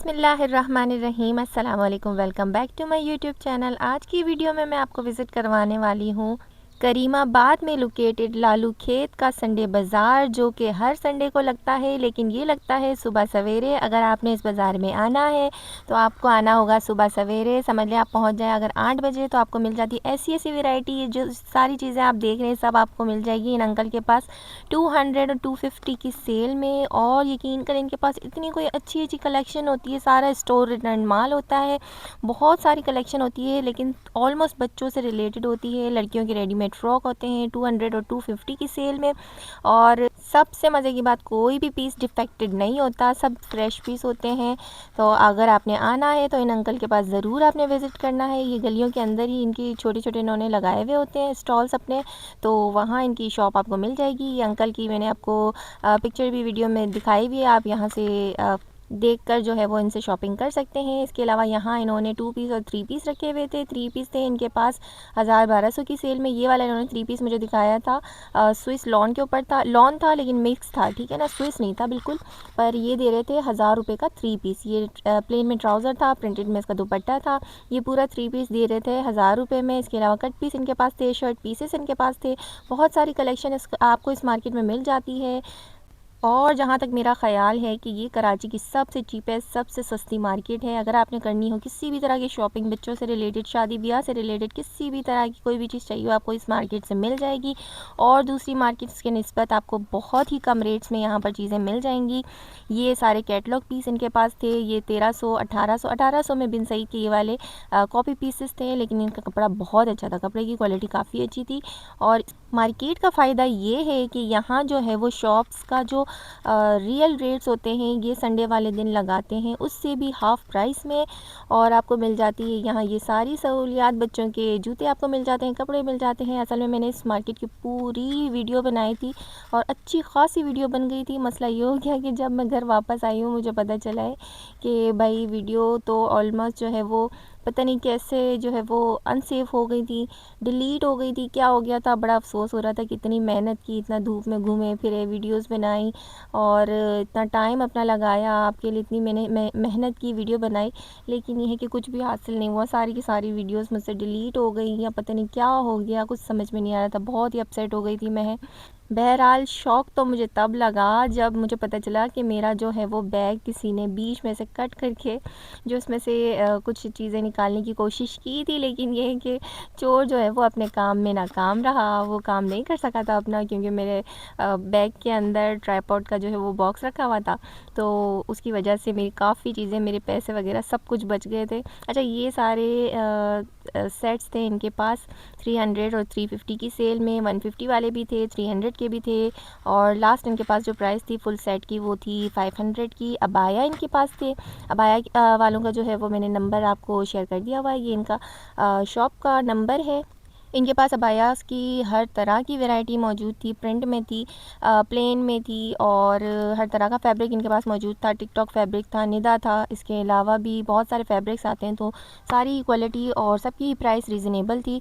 बिस्मिल्लाहिर्रहमानिर्रहीम अस्सलाम वालेकुम। Welcome back to my YouTube channel. आज की वीडियो में मैं आपको विज़िट करवाने वाली हूँ करीमाबाद में लोकेटेड लालू खेत का संडे बाज़ार, जो कि हर संडे को लगता है, लेकिन ये लगता है सुबह सवेरे। अगर आपने इस बाज़ार में आना है तो आपको आना होगा सुबह सवेरे। समझ लें आप पहुँच जाएँ अगर 8 बजे, तो आपको मिल जाती है ऐसी ऐसी वैरायटी, जो सारी चीज़ें आप देख रहे हैं सब आपको मिल जाएगी इन अंकल के पास 200 और 250 की सेल में। और यकीन करें इनके पास इतनी कोई अच्छी अच्छी कलेक्शन होती है, सारा स्टोर रिटर्न माल होता है, बहुत सारी कलेक्शन होती है, लेकिन ऑलमोस्ट बच्चों से रिलेटेड होती है। लड़कियों के रेडीमेड फ्रॉक होते हैं 200 और 250 की सेल में। और सबसे मज़े की बात, कोई भी पीस डिफेक्टेड नहीं होता, सब फ्रेश पीस होते हैं। तो अगर आपने आना है तो इन अंकल के पास ज़रूर आपने विज़िट करना है। ये गलियों के अंदर ही इनकी छोटे छोटे इन्होंने लगाए हुए होते हैं स्टॉल्स अपने, तो वहाँ इनकी शॉप आपको मिल जाएगी। ये अंकल की मैंने आपको पिक्चर भी वीडियो में दिखाई भी है, आप यहाँ से देखकर जो है वो इनसे शॉपिंग कर सकते हैं। इसके अलावा यहाँ इन्होंने 2 पीस और 3 पीस रखे हुए थे। 3 पीस थे इनके पास 1000-1200 की सेल में। ये वाला इन्होंने 3 पीस मुझे दिखाया था, स्विस लॉन के ऊपर था, लॉन था लेकिन मिक्स था, ठीक है ना, स्विस नहीं था बिल्कुल। पर ये दे रहे थे 1000 रुपये का 3 पीस। ये प्लेन में ट्राउज़र था, प्रिंटेड में इसका दुपट्टा था। ये पूरा 3 पीस दे रहे थे 1000 रुपये में। इसके अलावा कट पीस इनके पास थे, शर्ट पीसेस इनके पास थे। बहुत सारी कलेक्शन आपको इस मार्केट में मिल जाती है। और जहाँ तक मेरा ख़्याल है कि ये कराची की सबसे चीपेस्ट, सबसे सस्ती मार्केट है। अगर आपने करनी हो किसी भी तरह की शॉपिंग, बच्चों से रिलेटेड, शादी ब्याह से रिलेटेड, किसी भी तरह की कोई भी चीज़ चाहिए आपको इस मार्केट से मिल जाएगी। और दूसरी मार्केट्स के निस्बत आपको बहुत ही कम रेट्स में यहाँ पर चीज़ें मिल जाएंगी। ये सारे कैटलॉग पीस इनके पास थे। ये 1300, 1800 में बिन सईद के ये वाले कॉपी पीसेस थे, लेकिन इनका कपड़ा बहुत अच्छा था, कपड़े की क्वालिटी काफ़ी अच्छी थी। और मार्केट का फ़ायदा ये है कि यहाँ जो है वो शॉप्स का जो रियल रेट्स होते हैं ये संडे वाले दिन लगाते हैं, उससे भी हाफ़ प्राइस में। और आपको मिल जाती है यहाँ ये सारी सहूलियात, बच्चों के जूते आपको मिल जाते हैं, कपड़े मिल जाते हैं। असल में मैंने इस मार्केट की पूरी वीडियो बनाई थी और अच्छी खासी वीडियो बन गई थी। मसला ये हो गया कि जब मैं घर वापस आई हूँ मुझे पता चला है कि भाई वीडियो तो ऑलमोस्ट जो है वो पता नहीं कैसे जो है वो अनसेव हो गई थी, डिलीट हो गई थी, क्या हो गया था। बड़ा अफसोस हो रहा था कि इतनी मेहनत की, इतना धूप में घूमे फिरे, वीडियोस बनाई और इतना टाइम अपना लगाया आपके लिए, इतनी मैंने मेहनत की, वीडियो बनाई, लेकिन ये है कि कुछ भी हासिल नहीं हुआ। सारी की सारी वीडियोस मुझसे डिलीट हो गई या पता नहीं क्या हो गया, कुछ समझ में नहीं आ रहा था। बहुत ही अपसेट हो गई थी मैं। बहरहाल शौक़ तो मुझे तब लगा जब मुझे पता चला कि मेरा जो है वो बैग किसी ने बीच में से कट करके जो इसमें से कुछ चीज़ें निकालने की कोशिश की थी, लेकिन ये है कि चोर जो है वो अपने काम में नाकाम रहा। वो काम नहीं कर सका था अपना, क्योंकि मेरे बैग के अंदर ट्राइपॉड का जो है वो बॉक्स रखा हुआ था, तो उसकी वजह से मेरी काफ़ी चीज़ें, मेरे पैसे वगैरह सब कुछ बच गए थे। अच्छा, ये सारे सेट्स थे इनके पास 300 और 350 की सेल में। 150 वाले भी थे, 300 के भी थे, और लास्ट इनके पास जो प्राइस थी फुल सेट की वो थी 500 की। अबाया इनके पास थे। अबाया वालों का जो है वो मैंने नंबर आपको शेयर कर दिया हुआ है, ये इनका शॉप का नंबर है। इनके पास अबायास की हर तरह की वैरायटी मौजूद थी, प्रिंट में थी, प्लेन में थी, और हर तरह का फैब्रिक इनके पास मौजूद था। टिकटॉक फैब्रिक था, निदा था, इसके अलावा भी बहुत सारे फैब्रिक्स आते हैं, तो सारी क्वालिटी और सबकी प्राइस रीज़नेबल थी।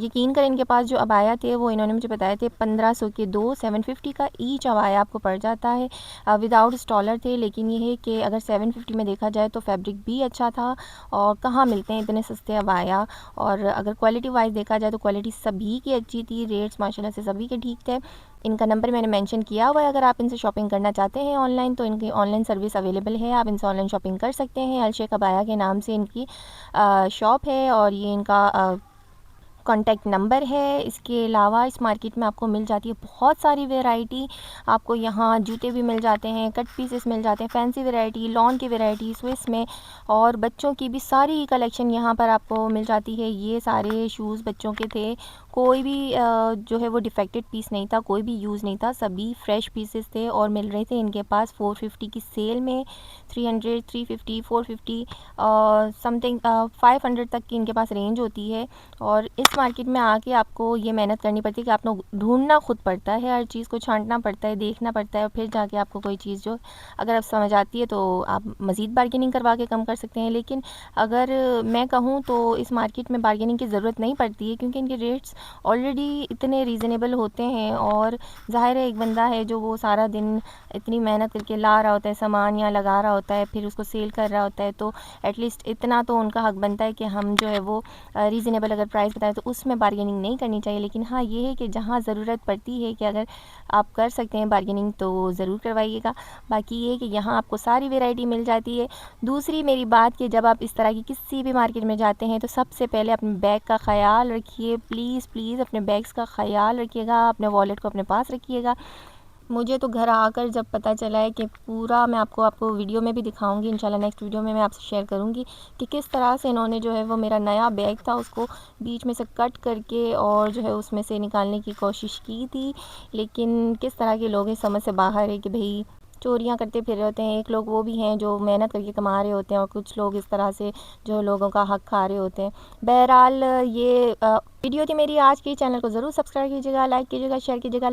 यकीन करें इनके पास जो अबाया थे वो इन्होंने मुझे बताए थे 1500 के दो, 750 का ईच अबाया आपको पड़ जाता है। विदाउट स्टॉलर थे, लेकिन ये है कि अगर 750 में देखा जाए तो फैब्रिक भी अच्छा था। और कहाँ मिलते हैं इतने सस्ते अबाया। और अगर क्वालिटी वाइज देखा जाए तो क्वालिटी सभी की अच्छी थी, रेट्स माशाल्लाह से सभी के ठीक थे। इनका नंबर मैंने मेंशन किया हुआ है। अगर आप इनसे शॉपिंग करना चाहते हैं ऑनलाइन तो इनकी ऑनलाइन सर्विस अवेलेबल है, आप इनसे ऑनलाइन शॉपिंग कर सकते हैं। अलशेख अबाया के नाम से इनकी शॉप है, और ये इनका कॉन्टैक्ट नंबर है। इसके अलावा इस मार्केट में आपको मिल जाती है बहुत सारी वैरायटी। आपको यहाँ जूते भी मिल जाते हैं, कट पीसेस मिल जाते हैं, फैंसी वैरायटी, लॉन की वैरायटी, स्विस में, और बच्चों की भी सारी कलेक्शन यहाँ पर आपको मिल जाती है। ये सारे शूज़ बच्चों के थे, कोई भी जो है वो डिफेक्टेड पीस नहीं था, कोई भी यूज़ नहीं था, सभी फ्रेश पीसेस थे और मिल रहे थे इनके पास 450 की सेल में। 300, 350, 450 समथिंग 500 तक की इनके पास रेंज होती है। और इस मार्केट में आके आपको ये मेहनत करनी पड़ती है कि आपको ढूंढना खुद पड़ता है, हर चीज़ को छांटना पड़ता है, देखना पड़ता है, और फिर जाके आपको कोई चीज़ जो अगर आप समझ आती है तो आप मज़ीद बार्गेनिंग करवा के कम कर सकते हैं। लेकिन अगर मैं कहूँ तो इस मार्केट में बार्गेनिंग की ज़रूरत नहीं पड़ती है, क्योंकि इनके रेट्स ऑलरेडी इतने रीज़नेबल होते हैं, और ज़ाहिर है एक बंदा है जो वो सारा दिन इतनी मेहनत करके ला रहा होता है सामान या लगा रहा होता है, फिर उसको सेल कर रहा होता है, तो एटलीस्ट इतना तो उनका हक बनता है कि हम जो है वो रीज़नेबल अगर प्राइस बताएं तो उसमें बार्गेनिंग नहीं करनी चाहिए। लेकिन हाँ, ये है कि जहाँ ज़रूरत पड़ती है कि अगर आप कर सकते हैं बार्गेनिंग तो ज़रूर करवाइएगा। बाकी ये है कि यहाँ आपको सारी वैरायटी मिल जाती है। दूसरी मेरी बात कि जब आप इस तरह की किसी भी मार्केट में जाते हैं तो सबसे पहले अपने बैग का ख़याल रखिए। प्लीज़ प्लीज़ अपने बैग्स का ख़याल रखिएगा, अपने वॉलेट को अपने पास रखिएगा। मुझे तो घर आकर जब पता चला है कि पूरा मैं आपको वीडियो में भी दिखाऊंगी, इंशाल्लाह नेक्स्ट वीडियो में मैं आपसे शेयर करूंगी कि किस तरह से इन्होंने जो है वो मेरा नया बैग था उसको बीच में से कट करके और जो है उसमें से निकालने की कोशिश की थी। लेकिन किस तरह के लोग हैं समझ से बाहर है कि भाई चोरियां करते फिर रहे होते हैं। एक लोग वो भी हैं जो मेहनत करके कमा रहे होते हैं, और कुछ लोग इस तरह से जो लोगों का हक खा रहे होते हैं। बहरहाल ये वीडियो थी मेरी आज की। चैनल को ज़रूर सब्सक्राइब कीजिएगा, लाइक कीजिएगा, शेयर कीजिएगा।